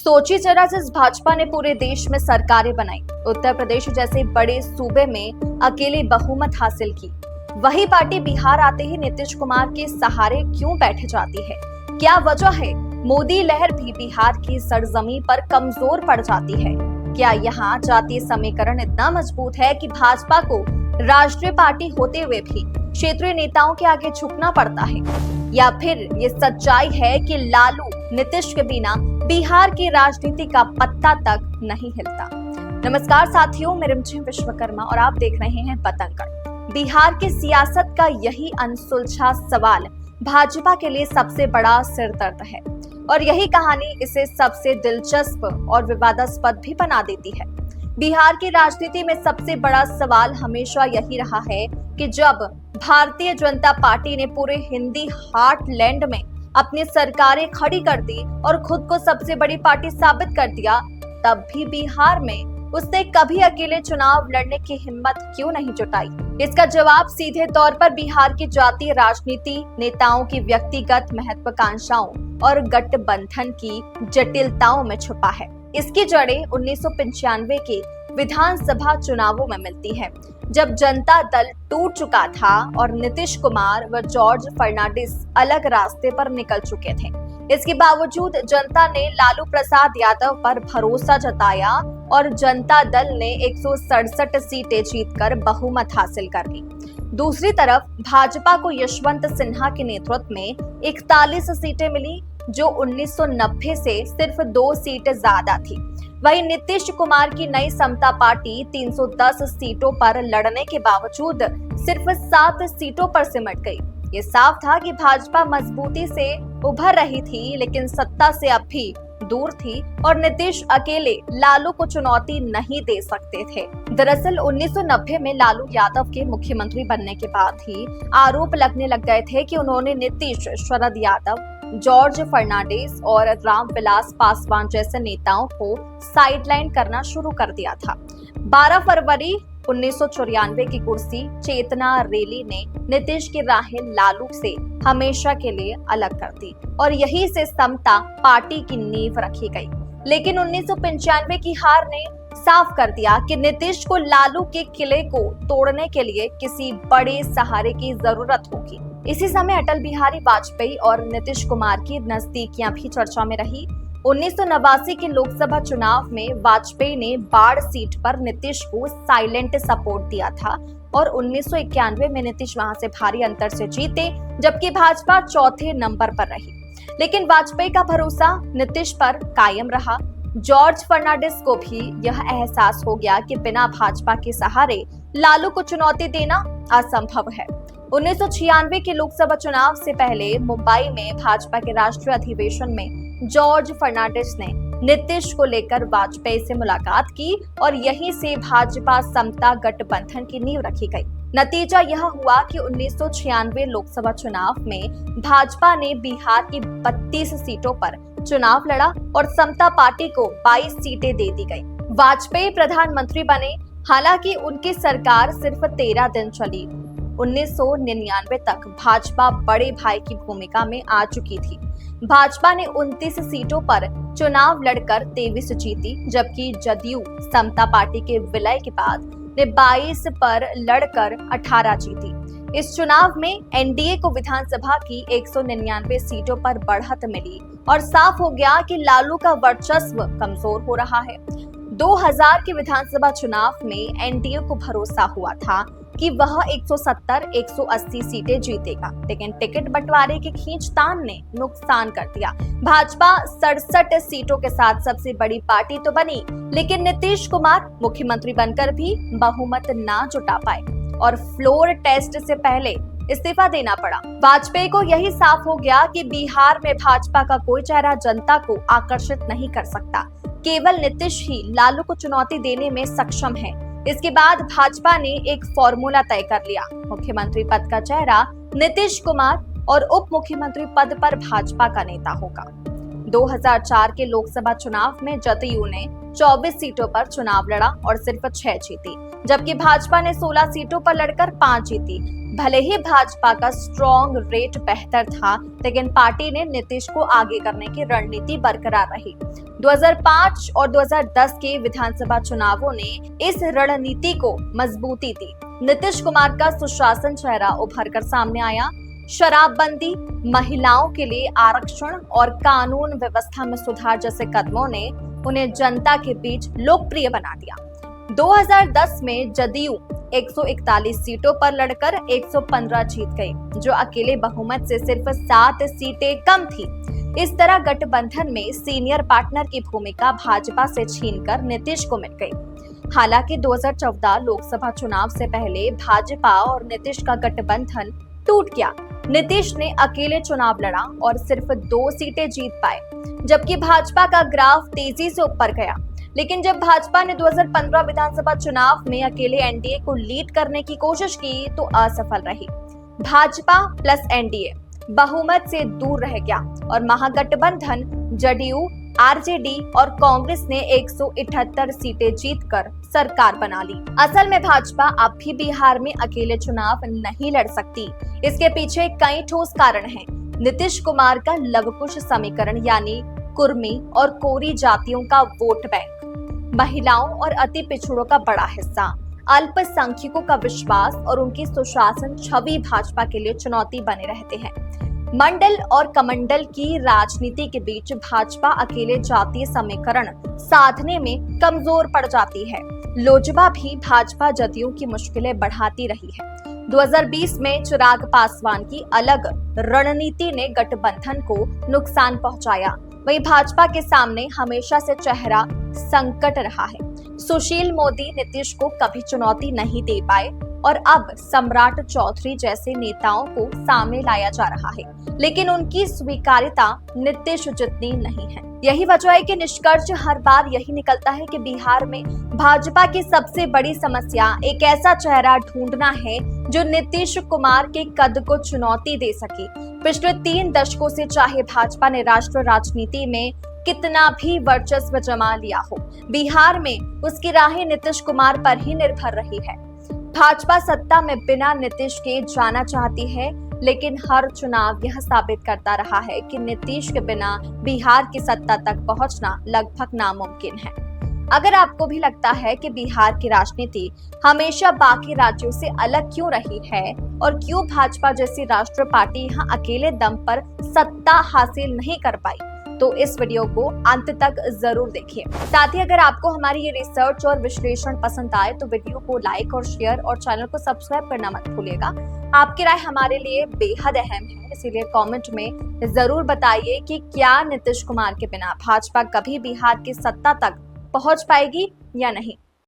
सोची जरा, जिस भाजपा ने पूरे देश में सरकारें बनाई, उत्तर प्रदेश जैसे बड़े सूबे में अकेले बहुमत हासिल की, वही पार्टी बिहार आते ही नीतीश कुमार के सहारे क्यों बैठ जाती है? क्या वजह है मोदी लहर भी बिहार की सरजमीं पर कमजोर पड़ जाती है? क्या यहाँ जातीय समीकरण इतना मजबूत है कि भाजपा को राष्ट्रीय पार्टी होते हुए भी क्षेत्रीय नेताओं के आगे झुकना पड़ता है? या फिर ये सच्चाई है कि लालू नीतीश के बिना बिहार की राजनीति का पत्ता तक नहीं हिलता? नमस्कार साथियों, मैं रिमझिम विश्वकर्मा और आप देख रहे हैं बतंगड़। बिहार की सियासत का यही अनसुलझा सवाल भाजपा के लिए सबसे बड़ा सिरदर्द है और यही कहानी इसे सबसे दिलचस्प और विवादास्पद भी बना देती है। बिहार की राजनीति में सबसे बड़ा सवाल हमेशा यही रहा है कि जब भारतीय जनता पार्टी ने पूरे हिंदी हार्टलैंड में अपनी सरकारें खड़ी कर दी और खुद को सबसे बड़ी पार्टी साबित कर दिया, तब भी बिहार में उसने कभी अकेले चुनाव लड़ने की हिम्मत क्यों नहीं जुटाई? इसका जवाब सीधे तौर पर बिहार की जातीय राजनीति, नेताओं की व्यक्तिगत महत्वाकांक्षाओं और गठबंधन की जटिलताओं में छुपा है। इसकी जड़ें 1995 के विधानसभा चुनावों में मिलती है, जब जनता दल टूट चुका था और नीतीश कुमार व जॉर्ज फर्नांडिस अलग रास्ते पर निकल चुके थे। इसके बावजूद जनता ने लालू प्रसाद यादव पर भरोसा जताया और जनता दल ने 167 सीटें जीतकर बहुमत हासिल कर ली। दूसरी तरफ भाजपा को यशवंत सिन्हा के नेतृत्व में 41 सीटें मिली, जो 1990 से सिर्फ 2 सीटें ज्यादा थी। वहीं नीतीश कुमार की नई समता पार्टी 310 सीटों पर लड़ने के बावजूद सिर्फ 7 सीटों पर सिमट गई। ये साफ था कि भाजपा मजबूती से उभर रही थी, लेकिन सत्ता से अब भी दूर थी और नीतीश अकेले लालू को चुनौती नहीं दे सकते थे। दरअसल 1990 में लालू यादव के मुख्यमंत्री बनने के बाद ही आरोप लगने लग गए थे कि उन्होंने नीतीश, शरद यादव, जॉर्ज फर्नांडिस और रामविलास पासवान जैसे नेताओं को साइडलाइन करना शुरू कर दिया था। 12 फरवरी 1994 की कुर्सी चेतना रैली ने नीतीश की राहें लालू से हमेशा के लिए अलग कर दी और यही से समता पार्टी की नींव रखी गई। लेकिन 1995 की हार ने साफ कर दिया कि नीतीश को लालू के किले को तोड़ने के लिए किसी बड़े सहारे की जरूरत होगी। इसी समय अटल बिहारी वाजपेयी और नीतीश कुमार की नजदीकियां भी चर्चा में रही। 1989 के लोकसभा चुनाव में वाजपेयी ने बाढ़ सीट पर नीतीश को साइलेंट सपोर्ट दिया था और 1991 में नीतीश वहां से भारी अंतर से जीते, जबकि भाजपा चौथे नंबर पर रही। लेकिन वाजपेयी का भरोसा नीतीश पर कायम रहा। जॉर्ज फर्नांडिस को भी यह एहसास हो गया कि बिना भाजपा के सहारे लालू को चुनौती देना असंभव है। 1996 के लोकसभा चुनाव से पहले मुंबई में भाजपा के राष्ट्रीय अधिवेशन में जॉर्ज फर्नांडिस ने नीतीश को लेकर वाजपेयी से मुलाकात की और यहीं से भाजपा समता गठबंधन की नींव रखी गई। नतीजा यह हुआ कि 1996 लोकसभा चुनाव में भाजपा ने बिहार की 32 सीटों पर चुनाव लड़ा और समता पार्टी को 22 सीटें दे दी गई। वाजपेयी प्रधानमंत्री बने, हालांकि उनकी सरकार सिर्फ 13 दिन चली। 1999 तक भाजपा बड़े भाई की भूमिका में आ चुकी थी। भाजपा ने 29 सीटों पर चुनाव लड़कर 23 जीती, जबकि जदयू समता पार्टी के विलय के बाद ने 22 पर लड़कर 18 जीती। इस चुनाव में एनडीए को विधानसभा की 199 सीटों पर बढ़त मिली और साफ हो गया कि लालू का वर्चस्व कमजोर हो रहा है। 2000 के विधानसभा चुनाव में एनडीए को भरोसा हुआ था कि वह 170-180 सीटें जीतेगा, लेकिन टिकट बंटवारे के खींचतान ने नुकसान कर दिया। भाजपा 67 सीटों के साथ सबसे बड़ी पार्टी तो बनी, लेकिन नीतीश कुमार मुख्यमंत्री बनकर भी बहुमत ना जुटा पाए और फ्लोर टेस्ट से पहले इस्तीफा देना पड़ा। वाजपेयी को यही साफ हो गया कि बिहार में भाजपा का कोई चेहरा जनता को आकर्षित नहीं कर सकता। केवल नीतीश ही लालू को चुनौती देने में सक्षम है। इसके बाद भाजपा ने एक फॉर्मूला तय कर लिया। मुख्यमंत्री पद का चेहरा नीतीश कुमार और उप मुख्यमंत्री पद पर भाजपा का नेता होगा। 2004 के लोकसभा चुनाव में जदयू ने 24 सीटों पर चुनाव लड़ा और सिर्फ 6 जीती। जबकि भाजपा ने 16 सीटों पर लड़कर 5 जीती। भले ही भाजपा का स्ट्रॉन्ग रेट बेहतर था, लेकिन पार्टी ने नीतीश को आगे करने की रणनीति बरकरार रही। 2005 और 2010 के विधानसभा चुनावों ने इस रणनीति को मजबूती दी। नीतीश कुमार का सुशासन चेहरा उभर कर सामने आया। शराबबंदी, महिलाओं के लिए आरक्षण और कानून व्यवस्था में सुधार जैसे कदमों ने उन्हें जनता के बीच लोकप्रिय बना दिया। 2010 में जदयू 141 सीटों पर लड़कर 115 जीत गई, जो अकेले बहुमत से सिर्फ 7 सीटें कम थी। इस तरह गठबंधन में सीनियर पार्टनर की भूमिका भाजपा से छीनकर नीतीश को मिल गई। हालांकि 2014 लोकसभा चुनाव से पहले भाजपा और नीतीश का गठबंधन टूट गया। नीतीश ने अकेले चुनाव लड़ा और सिर्फ 2 सीटें जीत पाए, जबकि भाजपा का ग्राफ तेजी से ऊपर गया। लेकिन जब भाजपा ने 2015 विधानसभा चुनाव में अकेले एनडीए को लीड करने की कोशिश की तो असफल रही। भाजपा प्लस एनडीए बहुमत से दूर रह गया और महागठबंधन जदयू, आरजेडी और कांग्रेस ने 178 सीटें जीतकर सरकार बना ली। असल में भाजपा अब भी बिहार में अकेले चुनाव नहीं लड़ सकती। इसके पीछे कई ठोस कारण हैं। नीतीश कुमार का लवकुश समीकरण यानी कुर्मी और कोरी जातियों का वोट बैंक, महिलाओं और अति पिछड़ों का बड़ा हिस्सा, अल्पसंख्यकों का विश्वास और उनकी सुशासन छवि भाजपा के लिए चुनौती बने रहते हैं। मंडल और कमंडल की राजनीति के बीच भाजपा अकेले जातीय समीकरण साधने में कमजोर पड़ जाती है। लोजपा भी भाजपा जदयू की मुश्किलें बढ़ाती रही है। 2020 में चिराग पासवान की अलग रणनीति ने गठबंधन को नुकसान पहुंचाया। वहीं भाजपा के सामने हमेशा से चेहरा संकट रहा है। सुशील मोदी नीतीश को कभी चुनौती नहीं दे पाए और अब सम्राट चौधरी जैसे नेताओं को सामने लाया जा रहा है, लेकिन उनकी स्वीकार्यता नीतीश जितनी नहीं है। यही वजह है कि निष्कर्ष हर बार यही निकलता है कि बिहार में भाजपा की सबसे बड़ी समस्या एक ऐसा चेहरा ढूंढना है जो नीतीश कुमार के कद को चुनौती दे सके। पिछले 3 दशकों से चाहे भाजपा ने राष्ट्र राजनीति में कितना भी वर्चस्व जमा लिया हो, बिहार में उसकी राहें नीतीश कुमार पर ही निर्भर रही है। भाजपा सत्ता में बिना नीतीश के जाना चाहती है, लेकिन हर चुनाव यह साबित करता रहा है कि नीतीश के बिना बिहार की सत्ता तक पहुंचना लगभग नामुमकिन है। अगर आपको भी लगता है कि बिहार की राजनीति हमेशा बाकी राज्यों से अलग क्यों रही है और क्यों भाजपा जैसी राष्ट्रीय पार्टी यहाँ अकेले दम पर सत्ता हासिल नहीं कर पाई, तो इस वीडियो को अंत तक जरूर देखिए। साथ ही अगर आपको हमारी ये रिसर्च और विश्लेषण पसंद आए तो वीडियो को लाइक और शेयर और चैनल को सब्सक्राइब करना मत भूलिएगा। आपकी राय हमारे लिए बेहद अहम है, इसीलिए कमेंट में जरूर बताइए कि क्या नीतीश कुमार के बिना भाजपा कभी बिहार की सत्ता तक पहुंच पाएगी या नहीं।